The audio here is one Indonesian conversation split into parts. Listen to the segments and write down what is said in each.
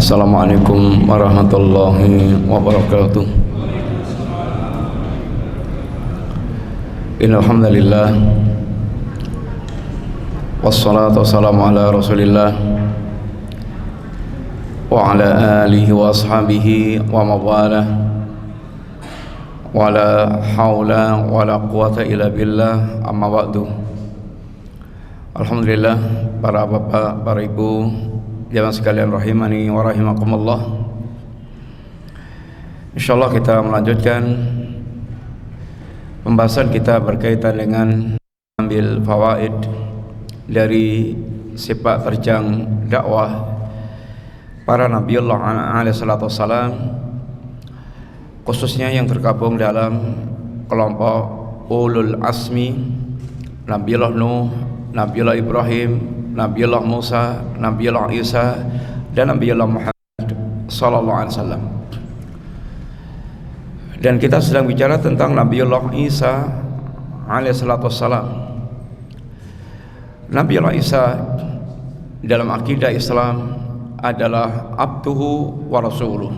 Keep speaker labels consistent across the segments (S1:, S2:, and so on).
S1: Assalamualaikum warahmatullahi wabarakatuh. Innal hamdalillah wassalatu wassalamu ala Rasulillah wa ala alihi wa ashabihi wa mawalah wa la haula wa la quwata illa billah, amma ba'du. Alhamdulillah, para bapak, para ibu, jamaah sekalian rahimani wa rahimakumullah. Insyaallah kita melanjutkan pembahasan kita berkaitan dengan ambil fawaid dari sepak terjang dakwah para Nabiullah alaihi salatu wassalam, khususnya yang tergabung dalam kelompok ulul asmi, Nabiullah Nuh, Nabiullah Ibrahim, Nabiullah Musa, Nabiullah Isa, dan Nabiullah Muhammad sallallahu alaihi wasallam. Dan kita sedang bicara tentang Nabiullah Isa alaihi salatu wassalam. Nabiullah Isa dalam akidah Islam adalah abduhu wa rasuluh,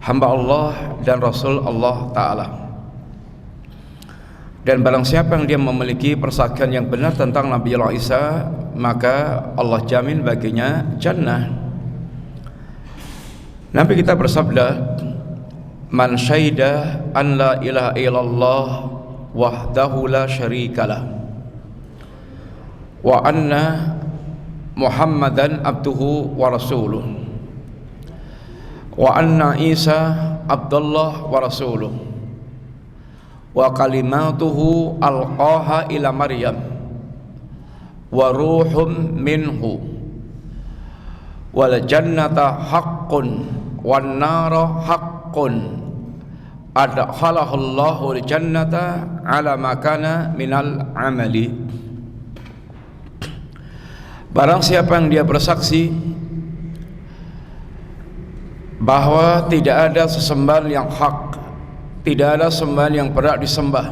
S1: hamba Allah dan Rasul Allah Ta'ala. Dan barang siapa yang dia memiliki persaksian yang benar tentang Nabiullah Isa, maka Allah jamin baginya jannah. Nabi kita bersabda, man syahida an la ilaha illallah wahdahu la syarikalah wa anna Muhammadan abduhu wa rasuluh wa anna Isa abdullah wa rasuluh wa kalimatuhu alqaha ila Maryam wa ruhum minhu wal jannata haqqun wan nara haqqun adkhalahu Allahu al jannata ala ma kana minal amali. Barang siapa yang dia bersaksi bahwa tidak ada sesembahan yang hak, tidak ada sembahan yang berhak disembah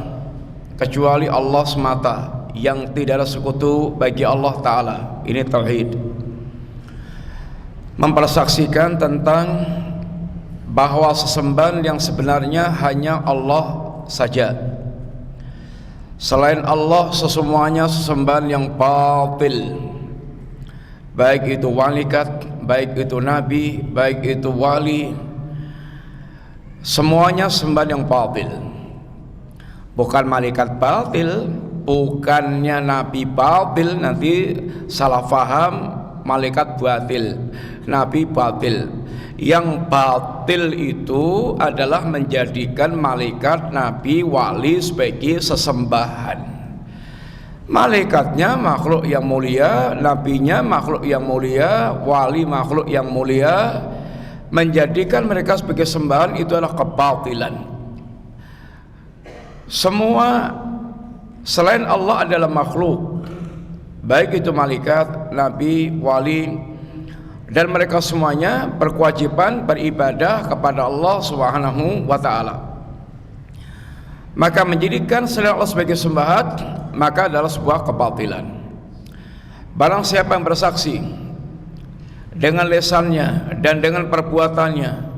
S1: kecuali Allah semata, yang tidak ada sekutu bagi Allah Ta'ala. Ini tauhid, mempersaksikan tentang bahwa sesembahan yang sebenarnya hanya Allah saja. Selain Allah sesemuanya sesembahan yang batil, baik itu malaikat, baik itu nabi, baik itu wali, semuanya sembahan yang batil. Bukan malaikat batil, bukannya nabi batil, nanti salah faham, malaikat batil, nabi batil. Yang batil itu adalah menjadikan malaikat, nabi, wali sebagai sesembahan. Malaikatnya makhluk yang mulia, nabinya makhluk yang mulia, wali makhluk yang mulia, menjadikan mereka sebagai sembahan itu adalah kebatilan. Semua selain Allah adalah makhluk, baik itu malaikat, nabi, wali, dan mereka semuanya berkewajiban beribadah kepada Allah Subhanahu wa Ta'ala. Maka menjadikan selain Allah sebagai sembahan, maka adalah sebuah kebatilan. Barang siapa yang bersaksi dengan lisannya dan dengan perbuatannya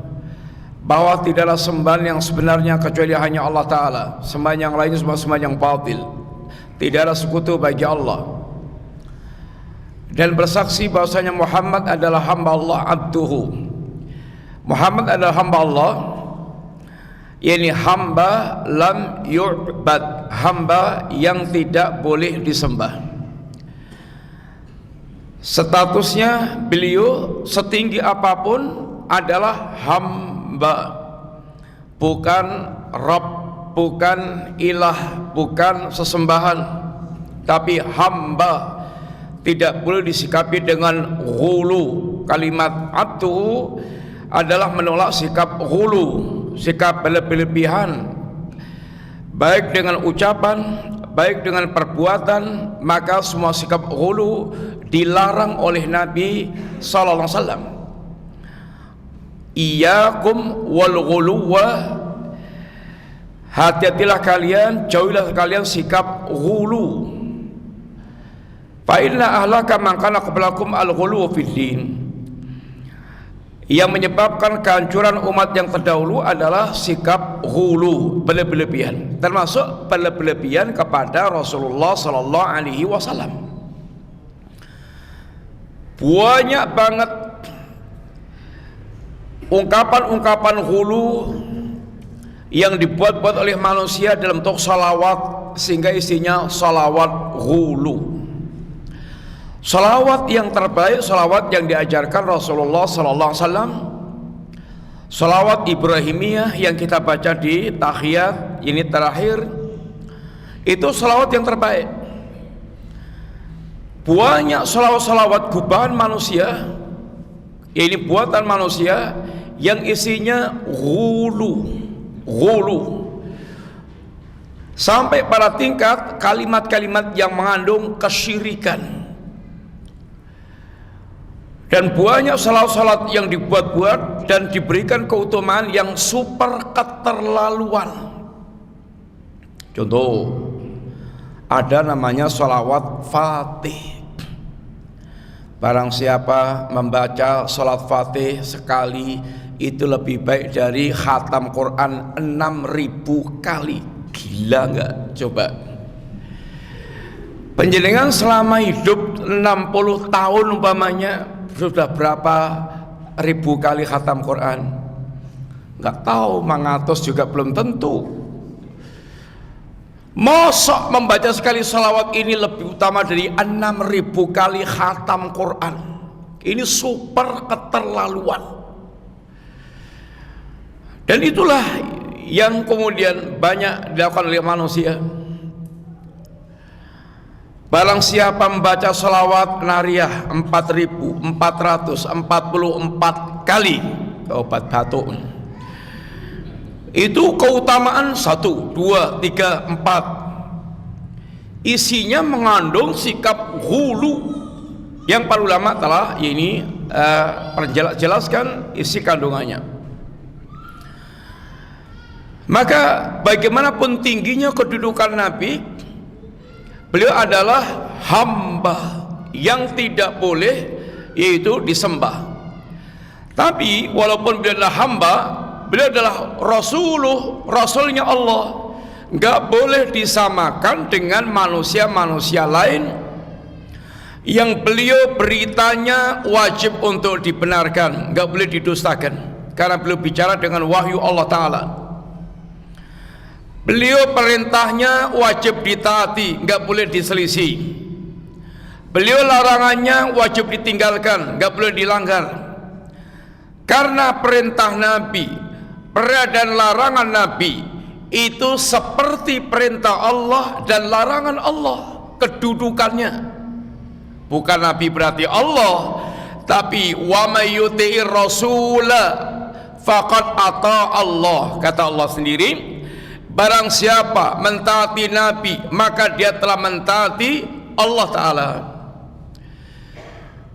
S1: bahwa tidaklah sembahan yang sebenarnya kecuali hanya Allah Ta'ala, sembahan yang lainnya semua sembahan yang batil, tidak ada sekutu bagi Allah, dan bersaksi bahwasanya Muhammad adalah hamba Allah, abduhu, Muhammad adalah hamba Allah, yakni hamba lam yu'bad, hamba yang tidak boleh disembah. Statusnya beliau setinggi apapun adalah hamba, bukan Rabb, bukan ilah, bukan sesembahan, tapi hamba. Tidak boleh disikapi dengan ghulu. Kalimat abdu adalah menolak sikap ghulu, sikap berlebihan, baik dengan ucapan, baik dengan perbuatan. Maka semua sikap ghulu dilarang oleh Nabi sallallahu alaihi wasallam. Iyyakum wal ghuluwa, hati-hatilah kalian, jauhilah kalian sikap ghulu. Fa inna ahlaka man kana qablakum al-ghulu fid din, Yang menyebabkan kehancuran umat yang terdahulu adalah sikap ghulu, berlebihan, termasuk berlebihan kepada Rasulullah sallallahu alaihi wasallam. Banyak banget ungkapan-ungkapan ghulu yang dibuat-buat oleh manusia dalam bentuk salawat, sehingga isinya salawat ghulu. Salawat yang terbaik, salawat yang diajarkan Rasulullah sallallahu alaihi wasallam, salawat Ibrahimiyah yang kita baca di tahiyat ini terakhir, itu salawat yang terbaik. Banyak salawat-salawat gubahan manusia, ini buatan manusia, yang isinya ghulu, sampai pada tingkat kalimat-kalimat yang mengandung kesyirikan. Dan banyak salat-salat yang dibuat-buat dan diberikan keutamaan yang super keterlaluan. Contoh, ada namanya sholawat Fatih. Barang siapa membaca sholat Fatih sekali, itu lebih baik dari khatam Quran 6.000 kali. Gila nggak? Coba. Penjenengan selama hidup 60 tahun umpamanya, sudah berapa ribu kali khatam Quran? Nggak tahu, mangatus juga belum tentu. Mosok membaca sekali salawat ini lebih utama dari 6.000 kali khatam Quran. Ini super keterlaluan. Dan itulah yang kemudian banyak dilakukan oleh manusia. Barang siapa membaca salawat nariyah 4.444 kali, obat batuk, itu keutamaan 1, 2, 3, 4. Isinya mengandung sikap ghulu yang para ulama telah ini jelaskan isi kandungannya. Maka bagaimanapun tingginya kedudukan Nabi, beliau adalah hamba yang tidak boleh yaitu disembah. Tapi walaupun beliau adalah hamba, beliau adalah rasulnya Allah, nggak boleh disamakan dengan manusia-manusia lain yang beliau beritanya wajib untuk dibenarkan, nggak boleh didustakan, karena beliau bicara dengan wahyu Allah Ta'ala. Beliau perintahnya wajib ditaati, nggak boleh diselisih. Beliau larangannya wajib ditinggalkan, nggak boleh dilanggar. Karena perintah Nabi, dan larangan Nabi itu seperti perintah Allah dan larangan Allah kedudukannya. Bukan Nabi berarti Allah, tapi wa may yuti'ir rasula faqad ata Allah. Kata Allah sendiri, barang siapa mentaati Nabi, maka dia telah mentaati Allah Ta'ala.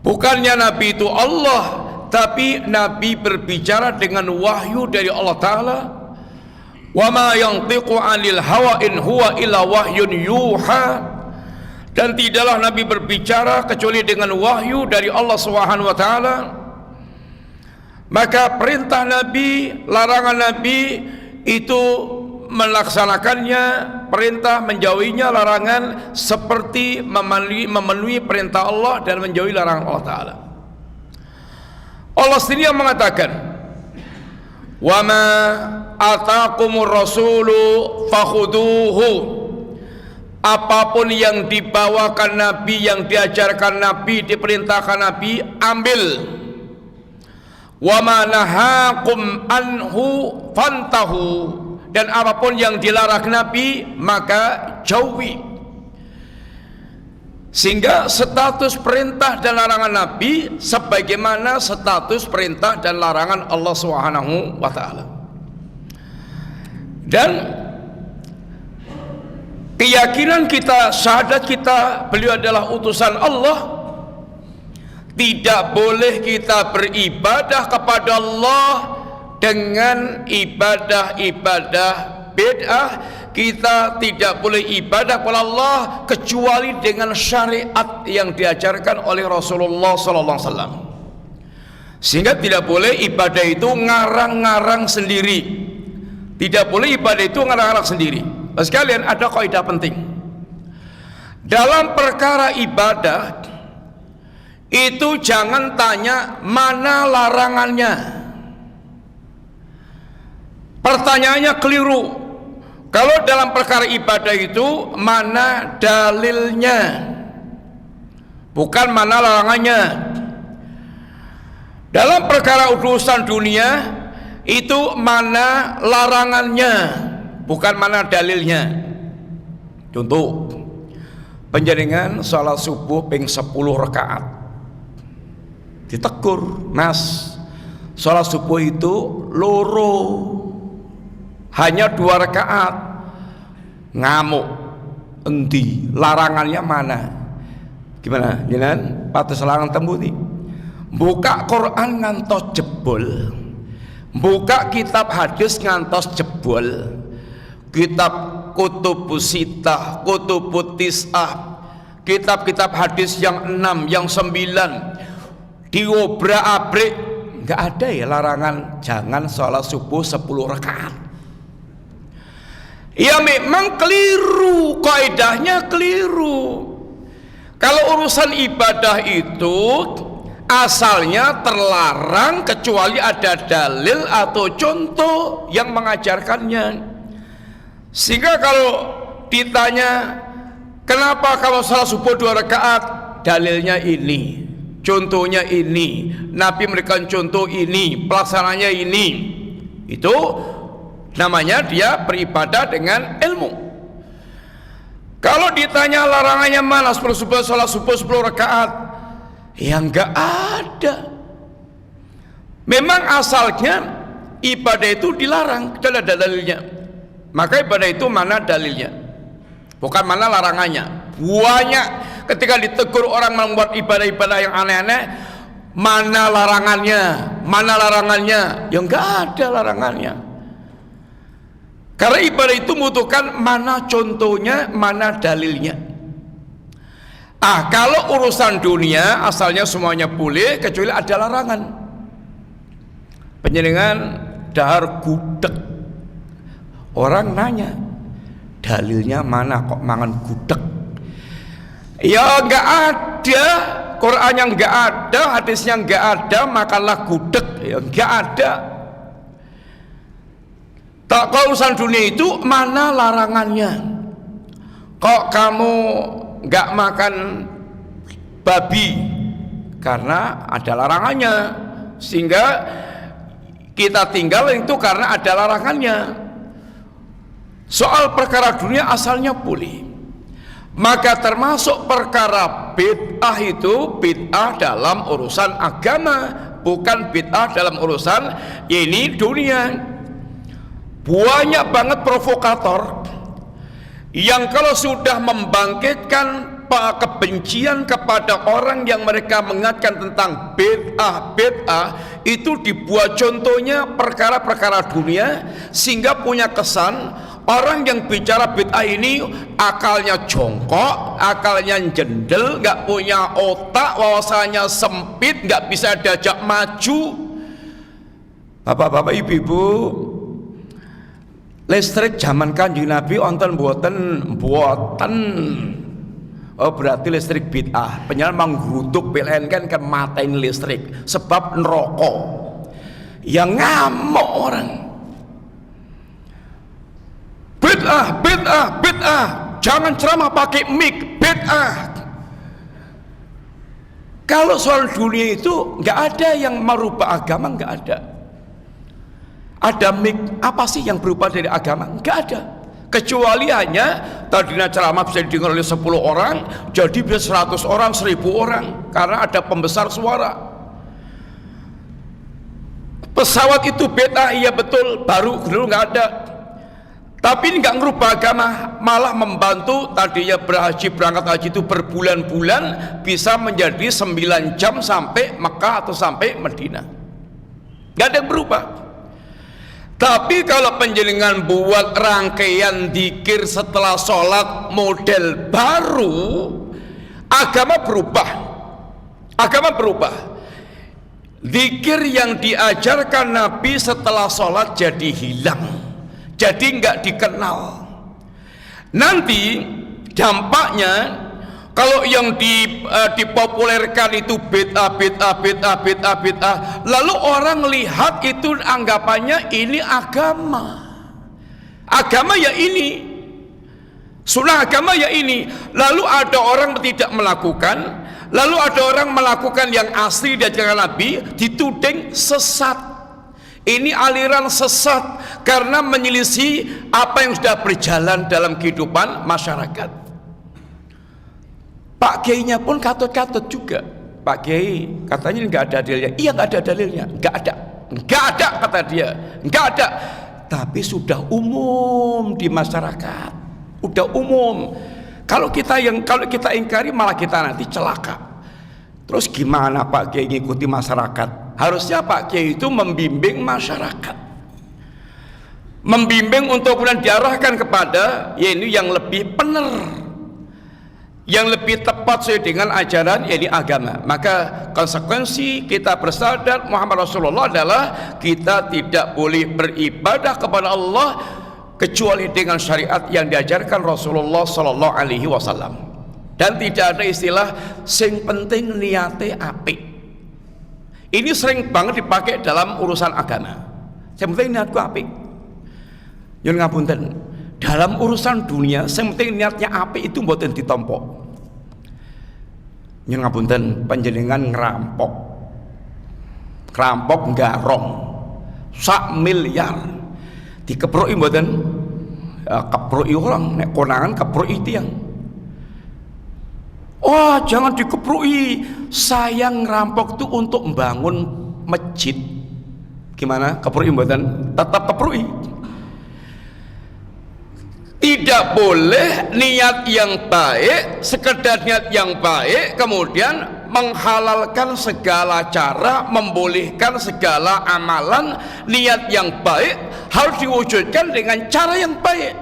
S1: Bukannya Nabi itu Allah, tapi Nabi berbicara dengan wahyu dari Allah Ta'ala. Wa ma yantiqu 'anil hawa in huwa illa wahyun yuha. Dan tidaklah Nabi berbicara kecuali dengan wahyu dari Allah Subhanahu wa taala. Maka perintah Nabi, larangan Nabi itu melaksanakannya, perintah menjauhinya, larangan seperti memenuhi perintah Allah dan menjauhi larangan Allah Ta'ala. Allah sendiri yang mengatakan, wa ma ataakumur rasulu fakhuduhu. Apapun yang dibawakan Nabi, yang diajarkan Nabi, diperintahkan Nabi, ambil. Wa ma nahakum anhu fantahu. Dan apapun yang dilarang Nabi, maka jauhi. Sehingga status perintah dan larangan Nabi sebagaimana status perintah dan larangan Allah Subhanahu wa taala. Dan keyakinan kita, syahadat kita, beliau adalah utusan Allah. Tidak boleh kita beribadah kepada Allah dengan ibadah-ibadah bid'ah. Kita tidak boleh ibadah kepada Allah kecuali dengan syariat yang diajarkan oleh Rasulullah sallallahu alaihi wasallam. Sehingga tidak boleh ibadah itu ngarang-ngarang sendiri. Tidak boleh ibadah itu ngarang-ngarang sendiri. Sekalian, ada kaidah penting. Dalam perkara ibadah itu jangan tanya mana larangannya. Pertanyaannya keliru. Kalau dalam perkara ibadah itu mana dalilnya, bukan mana larangannya. Dalam perkara urusan dunia itu mana larangannya, bukan mana dalilnya. Contoh, panjenengan salat subuh ping 10 rakaat. Ditegur, Mas, salat subuh itu loro, hanya 2 rakaat. Ngamuk, endi larangannya mana? Gimana? Jenengan patus larang tembung nih. Buka Quran ngantos jebol, buka kitab hadis ngantos jebol, kitab kutubus sitah, kutubut tis'ah, kitab-kitab hadis yang 6, yang 9 diobrak-abrik, nggak ada ya larangan jangan sholat subuh 10 rakaat. Ya memang keliru, kaidahnya keliru. Kalau urusan ibadah itu asalnya terlarang kecuali ada dalil atau contoh yang mengajarkannya. Sehingga kalau ditanya kenapa kalau salat subuh 2 rakaat, dalilnya ini, contohnya ini, Nabi memberikan contoh ini, pelaksananya ini, itu namanya dia beribadah dengan ilmu. Kalau ditanya larangannya mana salat subuh 10 rakaat, ya enggak ada. Memang asalnya ibadah itu dilarang, tidak ada dalilnya. Maka ibadah itu mana dalilnya, bukan mana larangannya. Banyak ketika ditegur orang membuat ibadah-ibadah yang aneh-aneh, mana larangannya, mana larangannya, ya enggak ada larangannya. Karena ibadah itu membutuhkan mana contohnya, mana dalilnya. Kalau urusan dunia asalnya semuanya boleh kecuali ada larangan. Panjenengan dahar gudeg, orang nanya dalilnya mana kok mangan gudeg? Ya enggak ada, Qurannya enggak ada, hadisnya enggak ada, makanlah gudeg, ya enggak ada. Tak, kalau urusan dunia itu mana larangannya? Kok kamu nggak makan babi? Karena ada larangannya, sehingga kita tinggal itu karena ada larangannya. Soal perkara dunia asalnya boleh. Maka termasuk perkara bid'ah itu bid'ah dalam urusan agama, bukan bid'ah dalam urusan ini dunia. Banyak banget provokator yang kalau sudah membangkitkan kebencian kepada orang yang mereka mengingatkan tentang bid'ah itu dibuat contohnya perkara-perkara dunia, sehingga punya kesan orang yang bicara bid'ah ini akalnya jongkok, akalnya jendel, nggak punya otak, wawasannya sempit, nggak bisa diajak maju. Bapak-bapak, ibu-ibu, listrik zaman Kanjeng Nabi onten buatan. Oh, berarti listrik bid'ah. Penyalan manggruduk PLN kan matain listrik sebab neraka. Yang ngamuk orang. Bid'ah. Jangan ceramah pakai mic, bid'ah. Kalau soal dunia itu nggak ada yang merubah agama, nggak ada. Ada mic apa sih yang berubah dari agama? Enggak ada. Kecuali hanya tadinya ceramah bisa didengar oleh 10 orang jadi bisa 100 orang, 1000 orang, karena ada pembesar suara. Pesawat itu bid'ah, iya betul, baru dulu nggak ada. Tapi ini nggak ngerubah agama, malah membantu tadinya berangkat haji itu berbulan-bulan bisa menjadi 9 jam sampai Mekah atau sampai Madinah. Nggak ada yang berubah. Tapi kalau panjenengan buat rangkaian dzikir setelah sholat model baru, agama berubah. Agama berubah. Zikir yang diajarkan Nabi setelah sholat jadi hilang, jadi nggak dikenal. Nanti dampaknya kalau yang dipopulerkan itu bid'ah, lalu orang lihat itu anggapannya ini agama. Agama ya ini, sunnah agama ya ini. Lalu ada orang tidak melakukan, lalu ada orang melakukan yang asli diajarkan Nabi, dituding sesat. Ini aliran sesat karena menyelisih apa yang sudah berjalan dalam kehidupan masyarakat. Pak Kiainya pun katut-katut juga. Pak Kiai katanya nggak ada dalilnya. Iya, nggak ada dalilnya, nggak ada kata dia, nggak ada. Tapi sudah umum di masyarakat, udah umum. Kalau kita ingkari malah kita nanti celaka. Terus gimana Pak Kiai ngikuti masyarakat? Harusnya Pak Kiai itu membimbing masyarakat, membimbing untuk kemudian diarahkan kepada ini yang lebih benar, yang lebih tepat sesuai dengan ajaran ini agama. Maka konsekuensi kita bersandar Muhammad Rasulullah adalah kita tidak boleh beribadah kepada Allah kecuali dengan syariat yang diajarkan Rasulullah Sallallahu Alaihi Wasallam. Dan tidak ada istilah sing penting niate apik. Ini sering banget dipakai dalam urusan agama. Yang penting niatku apik. Nyun ngapunten, dalam urusan dunia yang penting niatnya apik itu mboten ditompo. Nyun ngapunten, panjenengan ngerampok nggarong 1 miliar dikeproki mboten? Keproki orang, nek konangan keproki tiang. Oh, jangan dikeproki. Saya ngerampok itu untuk membangun masjid. Gimana? Keproki mboten? Tetap keproki. Tidak boleh niat yang baik, sekedar niat yang baik kemudian menghalalkan segala cara, membolehkan segala amalan. Niat yang baik harus diwujudkan dengan cara yang baik.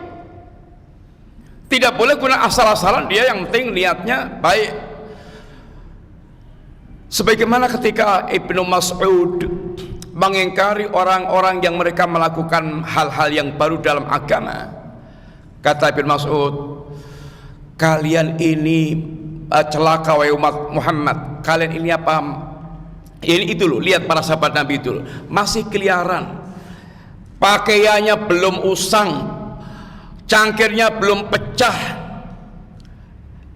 S1: Tidak boleh guna asal-asalan dia, yang penting niatnya baik. Sebagaimana ketika Ibnu Mas'ud mengingkari orang-orang yang mereka melakukan hal-hal yang baru dalam agama. Kata Ibnu Mas'ud, kalian ini celaka wahai umat Muhammad. Kalian ini apa? Ini itu loh, lihat para sahabat Nabi itu loh, masih keliaran, pakaiannya belum usang, cangkirnya belum pecah.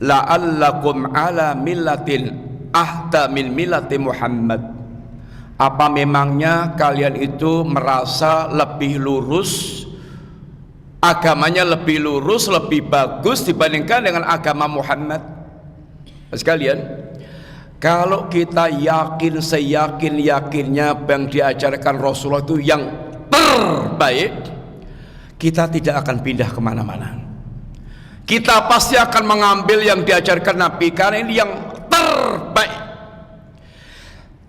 S1: La'allakum ala millatin ahda min millati Muhammad. Apa memangnya kalian itu merasa lebih lurus, agamanya lebih lurus, lebih bagus dibandingkan dengan agama Muhammad? Sekalian, kalau kita yakin seyakin-yakinnya yang diajarkan Rasulullah itu yang terbaik, kita tidak akan pindah kemana-mana. Kita pasti akan mengambil yang diajarkan Nabi karena ini yang terbaik.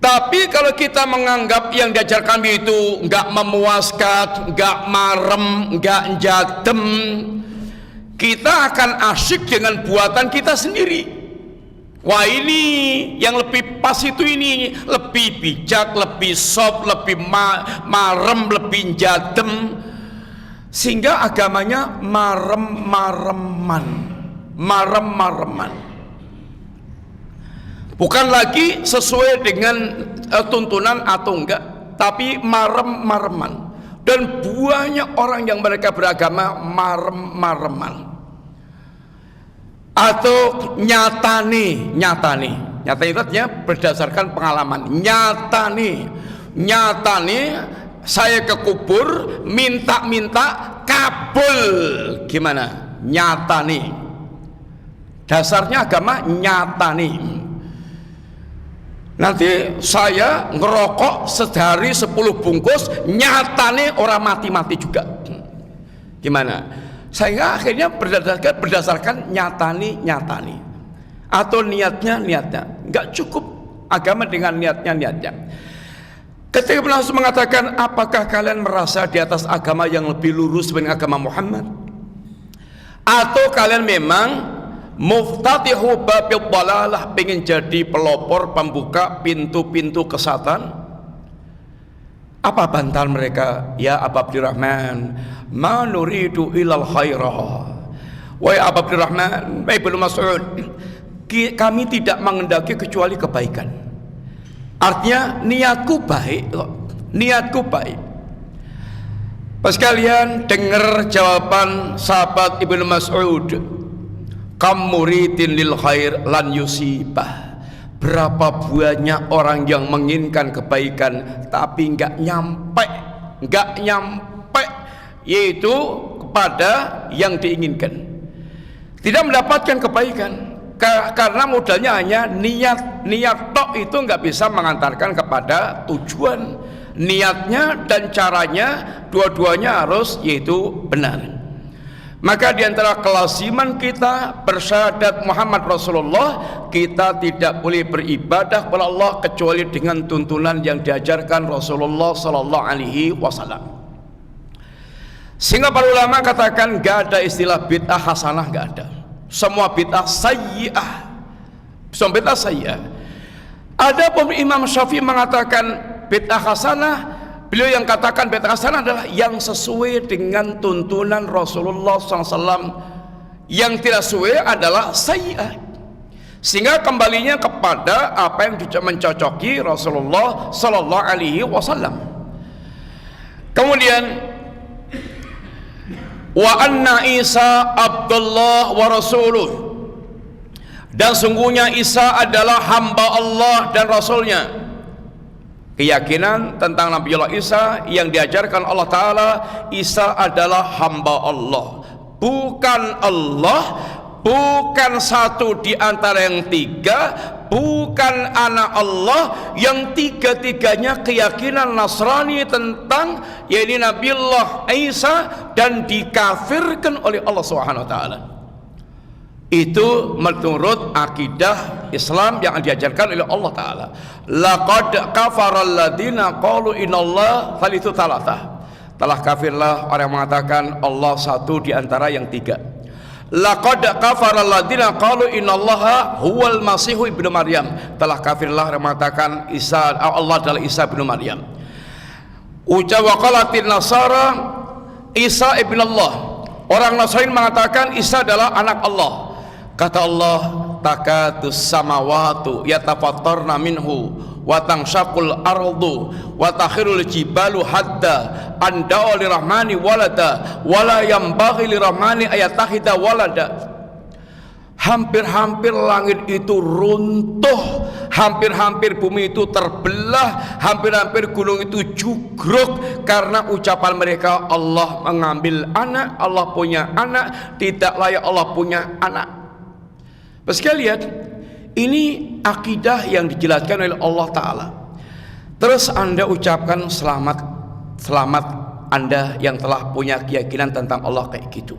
S1: Tapi kalau kita menganggap yang diajarkan Nabi itu nggak memuaskan, nggak marem, nggak jadem, kita akan asyik dengan buatan kita sendiri. Wah, ini yang lebih pas itu ini lebih bijak, lebih soft, lebih marem, lebih jadem, sehingga agamanya marem-mareman. Bukan lagi sesuai dengan tuntunan atau enggak, tapi marem-mareman. Dan banyak orang yang mereka beragama marem-mareman atau nyatane itu artinya berdasarkan pengalaman. Nyatane saya ke kubur minta kabul. Gimana? Nyatane. Dasarnya agama nyatane. Nanti saya ngerokok sehari 10 bungkus, nyatane orang mati-mati juga. Gimana? Sehingga akhirnya berdasarkan nyatani atau niatnya. Nggak cukup agama dengan niatnya. Ketika Rasul mengatakan, apakah kalian merasa di atas agama yang lebih lurus dibanding agama Muhammad? Atau kalian memang muftatihu babil dhalalah, pengen jadi pelopor pembuka pintu-pintu kesatan? Apa bantahan mereka? Ya Aba Abdurrahman, ma nuridu ilal khairah. Wahai Aba Abdurrahman, Ibnu Mas'ud, kami tidak mengendaki kecuali kebaikan. Artinya niatku baik kok. Niatku baik. Pas kalian dengar jawaban sahabat Ibnu Mas'ud, kam muridin lil khair lan yusibah. Berapa banyak orang yang menginginkan kebaikan tapi nggak nyampe, yaitu kepada yang diinginkan. Tidak mendapatkan kebaikan karena modalnya hanya niat tok itu nggak bisa mengantarkan kepada tujuan. Niatnya dan caranya dua-duanya harus yaitu benar. Maka diantara kelaziman kita bersyahadat Muhammad Rasulullah, kita tidak boleh beribadah kepada Allah kecuali dengan tuntunan yang diajarkan Rasulullah Sallallahu Alaihi Wasallam. Sehingga para ulama katakan gak ada istilah bid'ah hasanah, gak ada. Semua bid'ah sayyi'ah, semua bid'ah sayyi'ah. Ada pun Imam Syafi'i mengatakan bid'ah hasanah. Beliau yang katakan bid'ah hasanah adalah yang sesuai dengan tuntunan Rasulullah SAW. Yang tidak sesuai adalah sayyi'ah. Sehingga kembalinya kepada apa yang mencocoki Rasulullah Sallallahu Alaihi Wasallam. Kemudian wa anna Isa Abdullah wa Rasuluh, dan sungguhnya Isa adalah hamba Allah dan Rasulnya. Keyakinan tentang Nabiullah Isa yang diajarkan Allah Ta'ala, Isa adalah hamba Allah, bukan Allah, bukan satu di antara yang tiga, bukan anak Allah, yang tiga-tiganya keyakinan Nasrani tentang yaitu Nabiullah Isa dan dikafirkan oleh Allah Subhanahu wa taala. Itu menurut akidah Islam yang diajarkan oleh Allah Ta'ala. Laqad kafara alladziina qalu innallaha thalithu tsalatsa. Telah kafirlah orang yang mengatakan Allah satu di antara yang tiga. Laqad kafara alladziina qalu innallaha huwal masihu ibnu Maryam. Telah kafirlah orang yang mengatakan Isa Allah adalah Isa ibnu Maryam. Uca waqalatin nasara Isa ibnu Allah. Orang Nasrani mengatakan Isa adalah anak Allah. Kata Allah, takatus samawatu yatafattarna minhu wa tanshaqqul ardu wa takhirul jibalu hatta an da'a lirahmani walada wala yanbaghi lirahmani ayattakhidha walada. Hampir-hampir langit itu runtuh, hampir-hampir bumi itu terbelah, hampir-hampir gunung itu jugruk karena ucapan mereka Allah mengambil anak, Allah punya anak, tidak layak Allah punya anak. Sekalian, ini akidah yang dijelaskan oleh Allah Ta'ala. Terus Anda ucapkan selamat Anda yang telah punya keyakinan tentang Allah kayak gitu.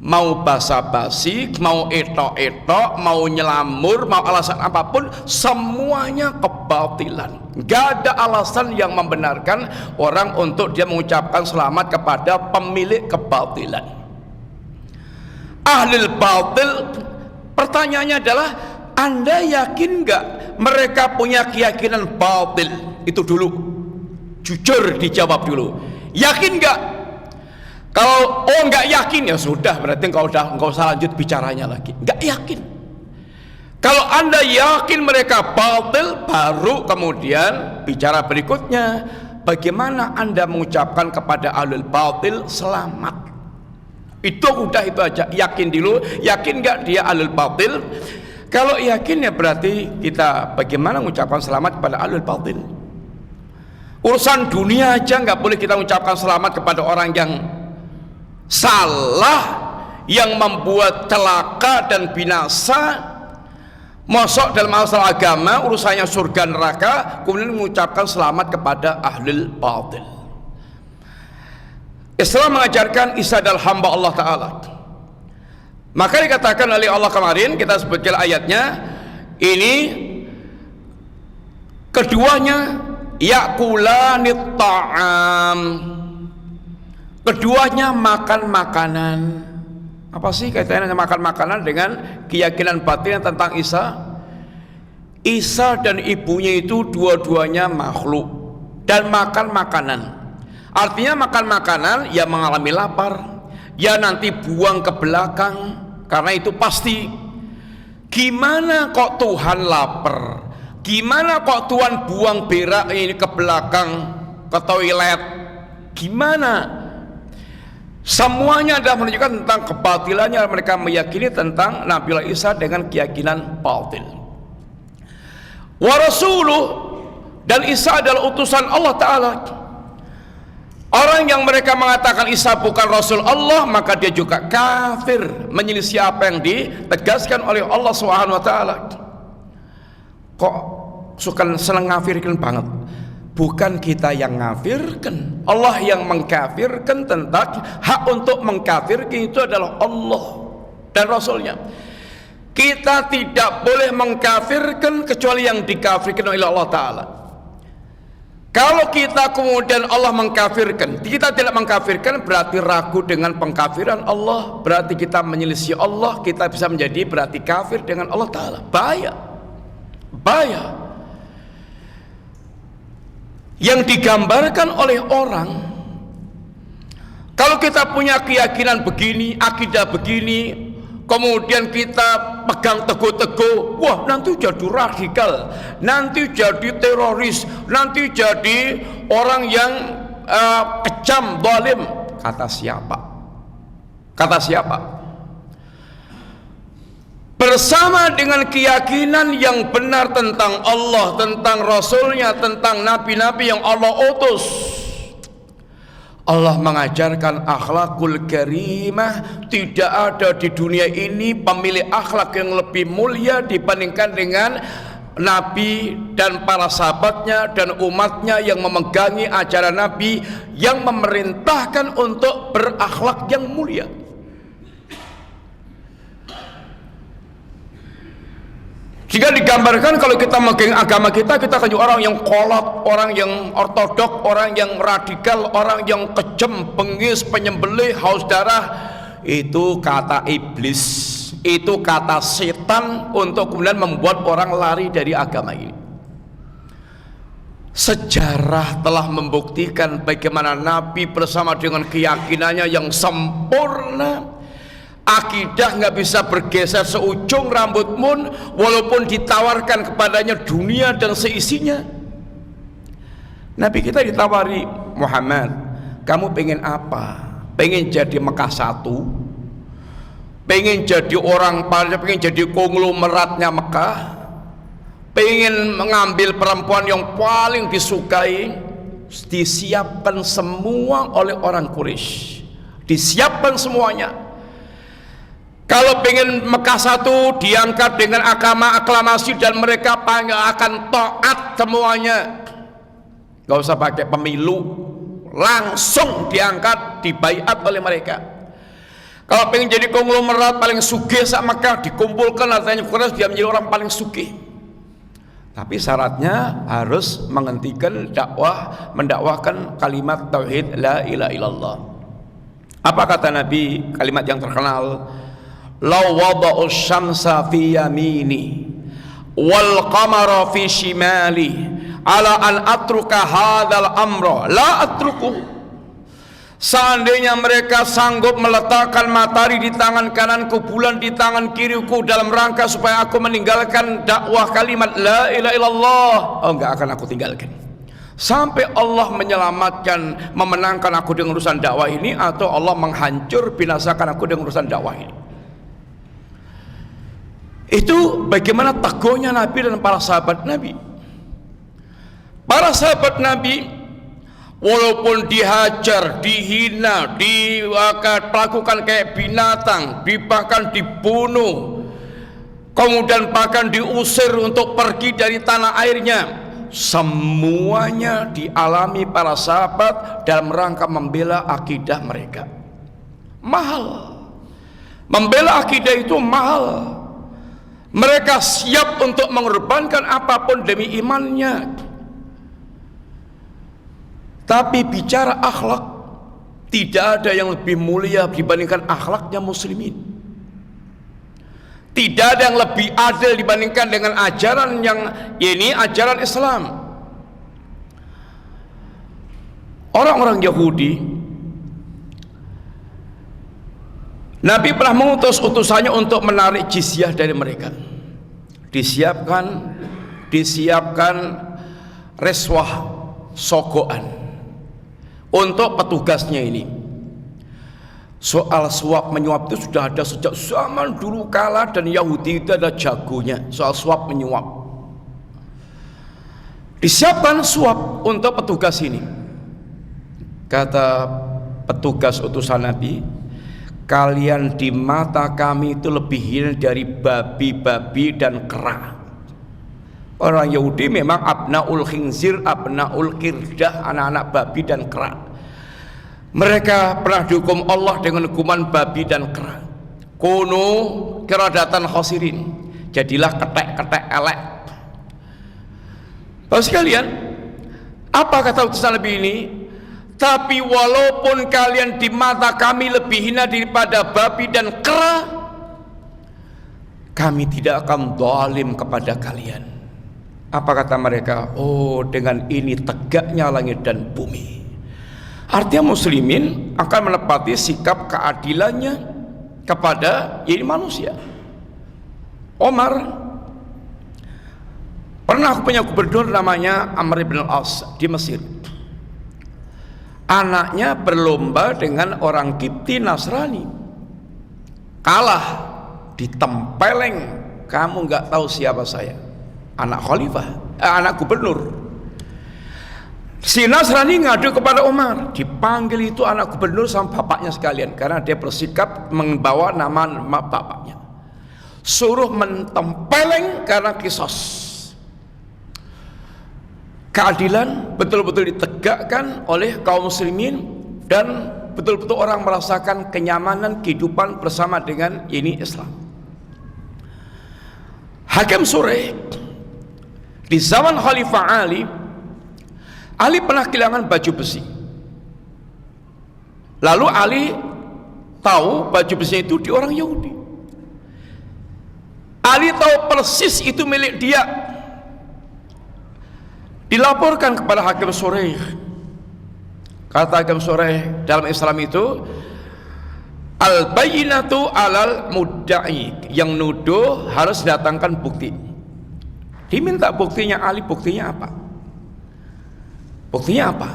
S1: Mau basa-basi, mau etok-etok, mau nyelamur, mau alasan apapun, semuanya kebatilan. Gak ada alasan yang membenarkan orang untuk dia mengucapkan selamat kepada pemilik kebatilan. Ahlul batil. Pertanyaannya adalah, Anda yakin nggak mereka punya keyakinan batil? Itu dulu, jujur dijawab dulu. Yakin nggak? Kalau nggak yakin ya sudah, berarti nggak usah lanjut bicaranya lagi. Nggak yakin. Kalau Anda yakin mereka batil, baru kemudian bicara berikutnya, bagaimana Anda mengucapkan kepada ahlul batil selamat? Itu udah, itu aja. Yakin dulu, yakin nggak dia ahlul batil? Kalau yakin ya berarti kita bagaimana mengucapkan selamat kepada ahlul batil. Urusan dunia aja nggak boleh kita mengucapkan selamat kepada orang yang salah, yang membuat celaka dan binasa. Mosok dalam masalah agama, urusannya surga neraka, kemudian mengucapkan selamat kepada ahlul batil. Islam mengajarkan Isa adalah hamba Allah Ta'ala. Maka dikatakan oleh Allah kemarin, kita sebutkan ayatnya, ini keduanya yakulanit ta'am, keduanya makan makanan. Apa sih kaitannya makan makanan dengan keyakinan batin tentang Isa? Isa dan ibunya itu dua-duanya makhluk, dan makan makanan. Artinya makan makanan ya mengalami lapar, ya nanti buang ke belakang, karena itu pasti. Gimana kok Tuhan lapar? Gimana kok Tuhan buang berak ini ke belakang, ke toilet? Gimana? Semuanya adalah menunjukkan tentang kebatilannya mereka meyakini tentang Nabiullah Isa dengan keyakinan batil. Wa rasuluh, dan Isa adalah utusan Allah Ta'ala. Orang yang mereka mengatakan Isa bukan Rasul Allah, maka dia juga kafir, menyelisih apa yang ditegaskan oleh Allah Subhanahu wa Ta'ala. Kok suka senang ngafirkan banget? Bukan kita yang ngafirkan, Allah yang mengkafirkan. Tentang hak untuk mengkafirkan itu adalah Allah dan Rasulnya. Kita tidak boleh mengkafirkan kecuali yang dikafirkan oleh Allah Ta'ala. Kalau kita kemudian Allah mengkafirkan, kita tidak mengkafirkan, berarti ragu dengan pengkafiran Allah, berarti kita menyelisih Allah, kita bisa menjadi berarti kafir dengan Allah Ta'ala. Bahaya, bahaya. Yang digambarkan oleh orang, kalau kita punya keyakinan begini, akidah begini, kemudian kita pegang teguh-teguh, wah nanti jadi radikal, nanti jadi teroris, nanti jadi orang yang kejam, zalim. Kata siapa? Kata siapa? Bersama dengan keyakinan yang benar tentang Allah, tentang Rasulnya, tentang nabi-nabi yang Allah utus, Allah mengajarkan akhlakul karimah. Tidak ada di dunia ini pemilik akhlak yang lebih mulia dibandingkan dengan Nabi dan para sahabatnya dan umatnya yang memegangi ajaran Nabi, yang memerintahkan untuk berakhlak yang mulia. Jika digambarkan kalau kita megang agama kita akan jadi orang yang kolot, orang yang ortodok, orang yang radikal, orang yang kejam, bengis, penyembelih, haus darah. Itu kata iblis, itu kata setan untuk kemudian membuat orang lari dari agama ini. Sejarah telah membuktikan bagaimana Nabi bersama dengan keyakinannya yang sempurna, akidah nggak bisa bergeser seujung rambut pun, walaupun ditawarkan kepadanya dunia dan seisinya. Nabi kita ditawari, Muhammad, kamu pengen apa? Pengen jadi Mekah satu? Pengen jadi orang, pengen jadi konglomeratnya Mekah? Pengen mengambil perempuan yang paling disukai? Disiapkan semua oleh orang Quraisy, disiapkan semuanya. Kalau pengen Mekah satu, diangkat dengan agama aklamasi dan mereka akan taat semuanya. Gak usah pakai pemilu, langsung diangkat, dibaiat oleh mereka. Kalau pengen jadi konglomerat paling sugih sak Mekah, dikumpulkan hartanya Quraisy, dia menjadi orang paling sugih. Tapi syaratnya harus menghentikan dakwah, mendakwahkan kalimat tauhid la ilaha illallah. Apa kata Nabi, kalimat yang terkenal? Law wada'u syamsa fi yamini wal qamara fi shimali ala an atruka hadzal amra la atruku. Seandainya mereka sanggup meletakkan matahari di tangan kananku, bulan di tangan kiriku, dalam rangka supaya aku meninggalkan dakwah kalimat la ilaha illallah, enggak akan aku tinggalkan sampai Allah menyelamatkan, memenangkan aku dengan urusan dakwah ini, atau Allah menghancur binasakan aku dengan urusan dakwah ini. Itu bagaimana teguhnya Nabi dan para sahabat Nabi. Para sahabat Nabi walaupun dihajar, dihina, dilakukan kayak binatang, bahkan dibunuh, kemudian bahkan diusir untuk pergi dari tanah airnya, semuanya dialami para sahabat dalam rangka membela akidah mereka. Mahal, membela akidah itu mahal. Mereka siap untuk mengorbankan apapun demi imannya. Tapi bicara akhlak, tidak ada yang lebih mulia dibandingkan akhlaknya muslimin. Tidak ada yang lebih adil dibandingkan dengan ajaran yang ini, ajaran Islam. orang-orang Yahudi, Nabi pernah mengutus utusannya untuk menarik jizyah dari mereka. Disiapkan reswah sogoan untuk petugasnya ini. Soal suap menyuap itu sudah ada sejak zaman dulu kala, dan Yahudi itu ada jagonya soal suap menyuap. Disiapkan suap untuk petugas ini. Kata petugas utusan Nabi, kalian di mata kami itu lebih hina dari babi-babi dan kera. Orang Yahudi memang abnaul khinzir, abnaul qirdah, anak-anak babi dan kera. Mereka pernah dihukum Allah dengan hukuman babi dan kera. Kuno kiradatan khosirin, jadilah ketek-ketek elek. Bapak sekalian, apa kata utusan Nabi ini? Tapi walaupun kalian di mata kami lebih hina daripada babi dan kera, kami tidak akan zalim kepada kalian. Apa kata mereka? Oh, dengan ini tegaknya langit dan bumi. Artinya muslimin akan menepati sikap keadilannya kepada ini manusia. Omar, pernah aku punya gubernur namanya Amr bin al-As di Mesir. Anaknya berlomba dengan orang Kipti Nasrani, kalah, ditempeleng. Kamu nggak tahu siapa saya, anak khalifah, anak gubernur. Si Nasrani ngadu kepada Umar, dipanggil itu anak gubernur sama bapaknya sekalian, karena dia bersikap membawa nama bapaknya. Suruh mentempeleng karena kisos. Keadilan betul-betul ditegakkan oleh kaum muslimin, dan betul-betul orang merasakan kenyamanan kehidupan bersama dengan ini Islam. Hakim Sureh di zaman Khalifah Ali pernah kehilangan baju besi. Lalu Ali tahu baju besi itu di orang Yahudi. Ali tahu persis itu milik dia. Dilaporkan kepada Hakim Sureh. Kata Hakim Sureh dalam Islam itu, al-bayyinatu alal mudda'i, yang nuduh harus datangkan bukti. Diminta buktinya Ali, buktinya apa? Buktinya apa?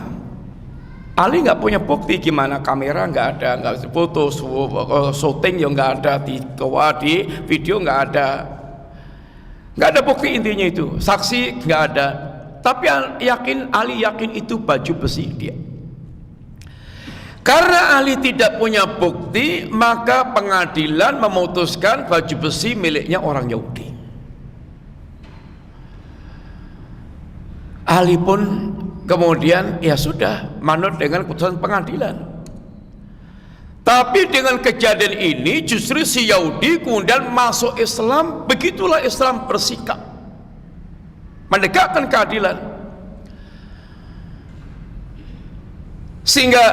S1: Ali nggak punya bukti, gimana kamera nggak ada, nggak foto, syuting yang nggak ada, di video nggak ada bukti, intinya itu saksi nggak ada. Tapi Ali yakin itu baju besi dia. Karena Ali tidak punya bukti, maka pengadilan memutuskan baju besi miliknya orang Yahudi. Ali pun kemudian ya sudah manut dengan keputusan pengadilan. Tapi dengan kejadian ini justru si Yahudi kemudian masuk Islam. Begitulah Islam bersikap, menegakkan keadilan. Sehingga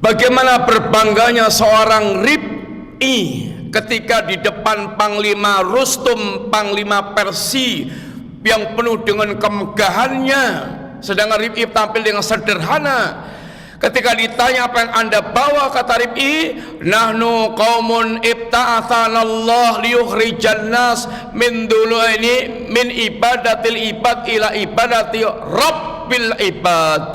S1: bagaimana berbangganya seorang Rib'i ketika di depan Panglima Rustum, Panglima Persia yang penuh dengan kemegahannya, sedangkan Rib'i tampil dengan sederhana. Ketika ditanya apa yang anda bawa, kata Rib'i, nahnu qaumun ibta'athanallah liyukhrijan nas min dulu'ini min ibadatil ibad ila ibadati rabbil ibad.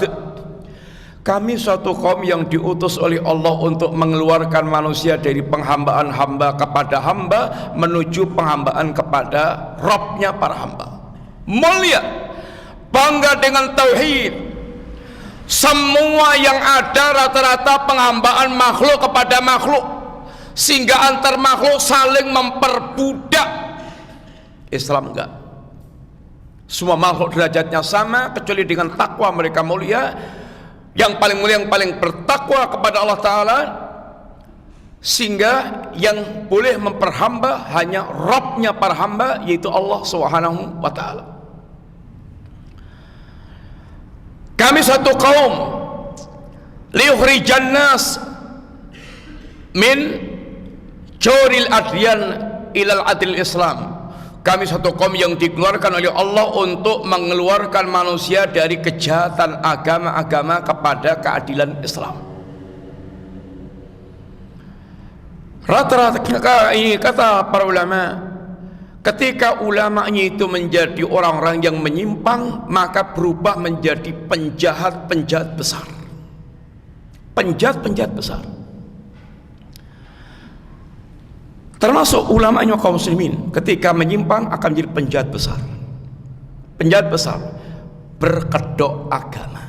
S1: Kami suatu kaum yang diutus oleh Allah untuk mengeluarkan manusia dari penghambaan hamba kepada hamba menuju penghambaan kepada Rabbnya para hamba. Mulia, bangga dengan tauhid. Semua yang ada rata-rata penghambaan makhluk kepada makhluk, sehingga antar makhluk saling memperbudak. Islam enggak. Semua makhluk derajatnya sama kecuali dengan takwa mereka mulia. Yang paling mulia, yang paling bertakwa kepada Allah Ta'ala, sehingga yang boleh memperhamba hanya Rabbnya para hamba, yaitu Allah Subhanahu wa Ta'ala. Kami satu kaum liyukhrijan nas min juril adyan ilal adil Islam. Kami satu kaum yang dikeluarkan oleh Allah untuk mengeluarkan manusia dari kejahatan agama-agama kepada keadilan Islam. Rata-rata ini kata para ulama, ketika ulamanya itu menjadi orang-orang yang menyimpang, maka berubah menjadi penjahat-penjahat besar. Penjahat-penjahat besar. Termasuk ulamanya kaum muslimin, ketika menyimpang akan menjadi penjahat besar. Penjahat besar berkedok agama.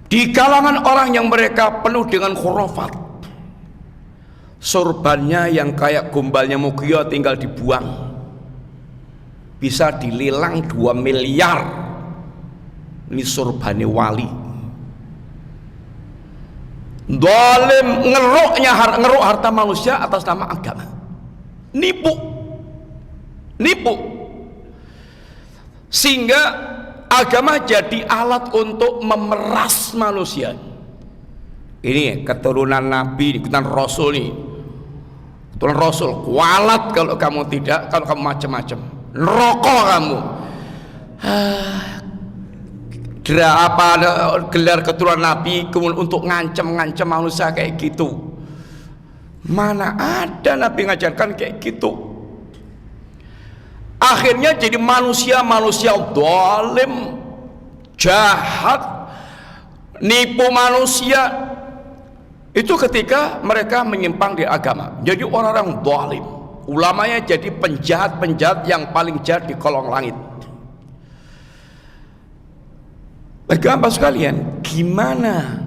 S1: Di kalangan orang yang mereka penuh dengan khurafat, sorbannya yang kayak gombalnya Mugia tinggal dibuang, bisa dilelang 2 miliar. Ini sorbannya wali. Zalim, ngeruk harta manusia atas nama agama. Nipu. Sehingga agama jadi alat untuk memeras manusia. Ini keturunan Nabi, keturunan Rasul nih. Keturunan Rasul, kualat kalau kamu tidak, kalau kamu macam-macam. Neraka kamu. Gelar keturunan Nabi kemudian untuk ngancam manusia kayak gitu. Mana ada Nabi ngajarkan kayak gitu. Akhirnya jadi manusia zalim, jahat, nipu manusia. Itu ketika mereka menyimpang di agama, jadi orang-orang zalim. Ulamanya jadi penjahat-penjahat yang paling jahat di kolong langit. Bapak sekalian, gimana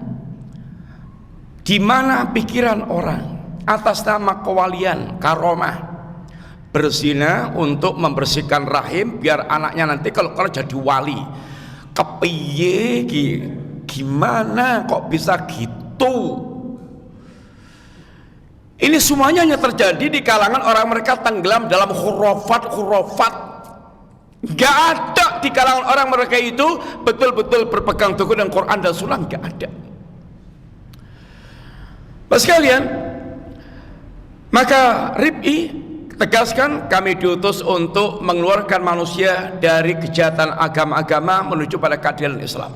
S1: pikiran orang atas nama kewalian, karomah, berzina untuk membersihkan rahim biar anaknya nanti kalau jadi wali. Kepiye, gimana kok bisa gitu? Ini semuanya hanya terjadi di kalangan orang mereka tenggelam dalam khurafat. Gak ada di kalangan orang mereka itu betul-betul berpegang teguh dengan Quran dan Sunnah, gak ada. Bapak sekalian, maka Rib'i tegaskan, kami diutus untuk mengeluarkan manusia dari kejahatan agama-agama menuju pada keadilan Islam,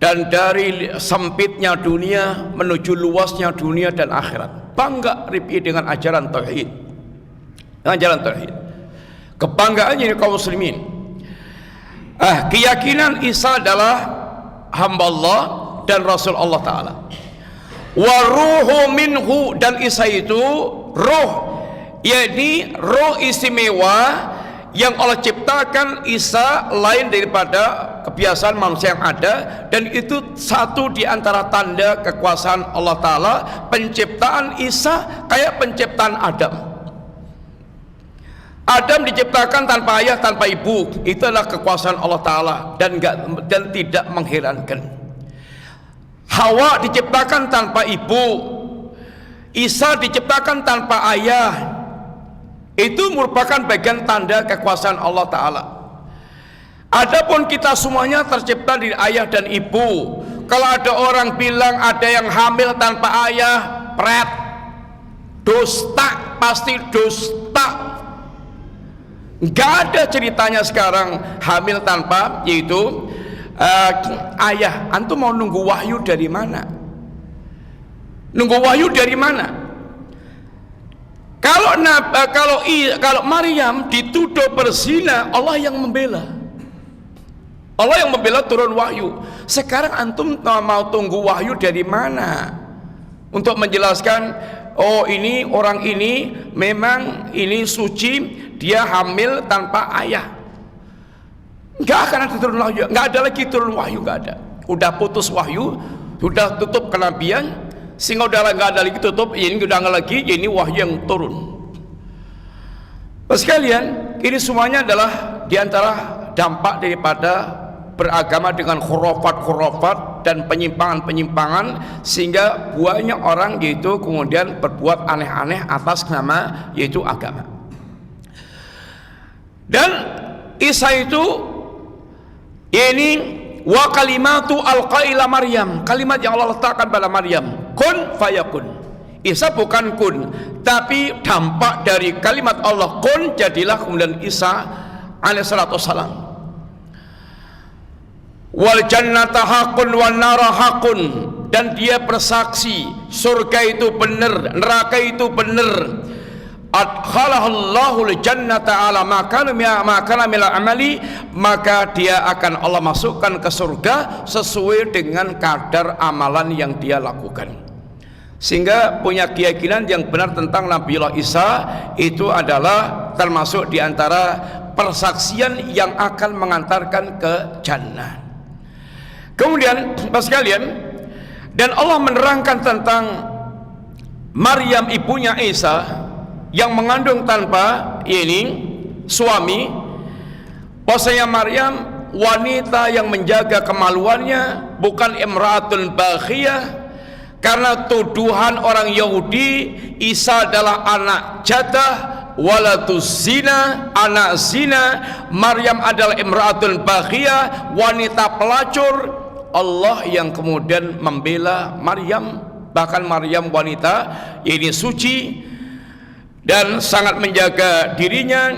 S1: dan dari sempitnya dunia menuju luasnya dunia dan akhirat. Bangga Rib'i dengan ajaran tauhid, kebanggaannya kaum muslimin. Keyakinan Isa adalah hamba Allah dan Rasul Allah Ta'ala. Wa ruhu minhu, dan Isa itu roh, yakni roh istimewa yang Allah ciptakan. Isa lain daripada kebiasaan manusia yang ada, dan itu satu di antara tanda kekuasaan Allah Ta'ala. Penciptaan Isa kayak penciptaan Adam diciptakan tanpa ayah, tanpa ibu. Itulah kekuasaan Allah Ta'ala, dan tidak mengherankan. Hawa diciptakan tanpa ibu, Isa diciptakan tanpa ayah. Itu merupakan bagian tanda kekuasaan Allah Ta'ala. Adapun kita semuanya tercipta dari ayah dan ibu. Kalau ada orang bilang ada yang hamil tanpa ayah, pret, dusta, pasti dusta. Gak ada ceritanya sekarang hamil tanpa yaitu ayah. Antum mau nunggu wahyu dari mana? Kalau Maryam dituduh berzina, Allah yang membela. Turun wahyu. Sekarang antum mau tunggu wahyu dari mana untuk menjelaskan, oh ini orang ini memang ini suci, dia hamil tanpa ayah. Nggak akan ada turun wahyu, nggak ada lagi turun wahyu, nggak ada. Udah putus wahyu, sudah tutup kenabian, sehingga udah nggak ada lagi tutup. Ini udah nggak lagi, ini wahyu yang turun. Bapak sekalian, ini semuanya adalah diantara dampak daripada beragama dengan khurafat dan penyimpangan, sehingga banyak orang yaitu kemudian berbuat aneh-aneh atas nama yaitu agama. Dan Isa itu ini wa kalimatu alqaila Maryam, kalimat yang Allah letakkan pada Maryam, kun fayakun. Isa bukan kun, tapi dampak dari kalimat Allah kun, jadilah kemudian Isa alaihissalatu wassalam. Wal jannata hakun wan nara hakun, dan dia bersaksi surga itu benar, neraka itu benar. Adkhalahullahu al-jannata ala makana min amali, maka dia akan Allah masukkan ke surga sesuai dengan kadar amalan yang dia lakukan. Sehingga punya keyakinan yang benar tentang Nabiullah Isa itu adalah termasuk diantara persaksian yang akan mengantarkan ke jannah. Kemudian Bapak sekalian, dan Allah menerangkan tentang Maryam ibunya Isa yang mengandung tanpa suami, bahwasanya Maryam wanita yang menjaga kemaluannya, bukan imra'atul baghiyah. Karena tuduhan orang Yahudi, Isa adalah anak jadah, waladuz zina, anak zina. Maryam adalah imra'atul baghiyah, wanita pelacur. Allah yang kemudian membela Maryam, bahkan Maryam wanita ini suci dan sangat menjaga dirinya,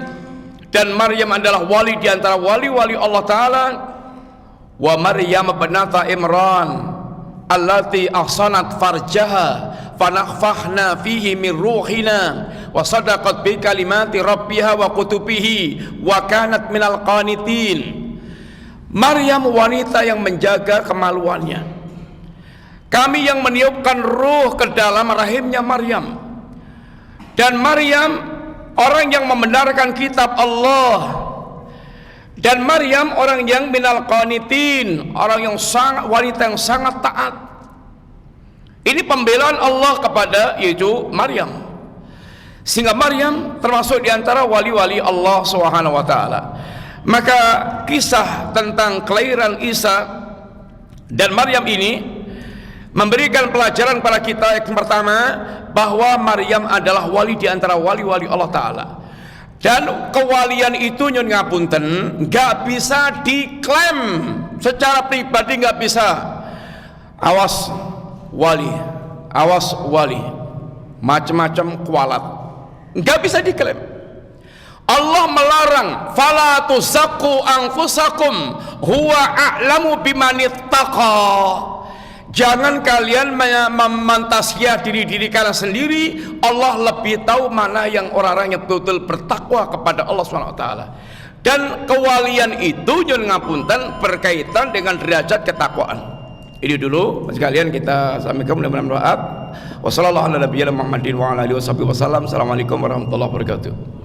S1: dan Maryam adalah wali di antara wali-wali Allah Ta'ala. Wa Maryam binata Imran allati ahsanat farjaha fanakhfahna fihi min ruhina wa sadaqat bi kalimati rabbiha wa kutubihi wa kanat minal qanitin. Maryam wanita yang menjaga kemaluannya, kami yang meniupkan ruh ke dalam rahimnya Maryam. Dan Maryam orang yang membenarkan kitab Allah, dan Maryam orang yang minal qanitin, orang yang sangat, wanita yang sangat taat. Ini pembelaan Allah kepada yaitu Maryam, sehingga Maryam termasuk diantara wali-wali Allah Subhanahu wa Ta'ala. Maka kisah tentang kelahiran Isa dan Maryam ini memberikan pelajaran pada kita yang pertama, bahwa Maryam adalah wali di antara wali-wali Allah Ta'ala. Dan kewalian itu nyun ngapunten, gak bisa diklaim secara pribadi, gak bisa. Awas wali, macam-macam kualat, gak bisa diklaim. Allah melarang, fala tuzakku anfusakum huwa a'lamu bimanittaqa. Jangan kalian memantasya diri kalian sendiri. Allah lebih tahu mana yang orang-orang yang betul-betul bertakwa kepada Allah SWT. Dan kewalian itu nyun ngapunten berkaitan dengan derajat ketakwaan. Ini dulu sekalian kita sampaikan mudah-mudahan bermanfaat. Wassalamualaikum warahmatullahi wabarakatuh.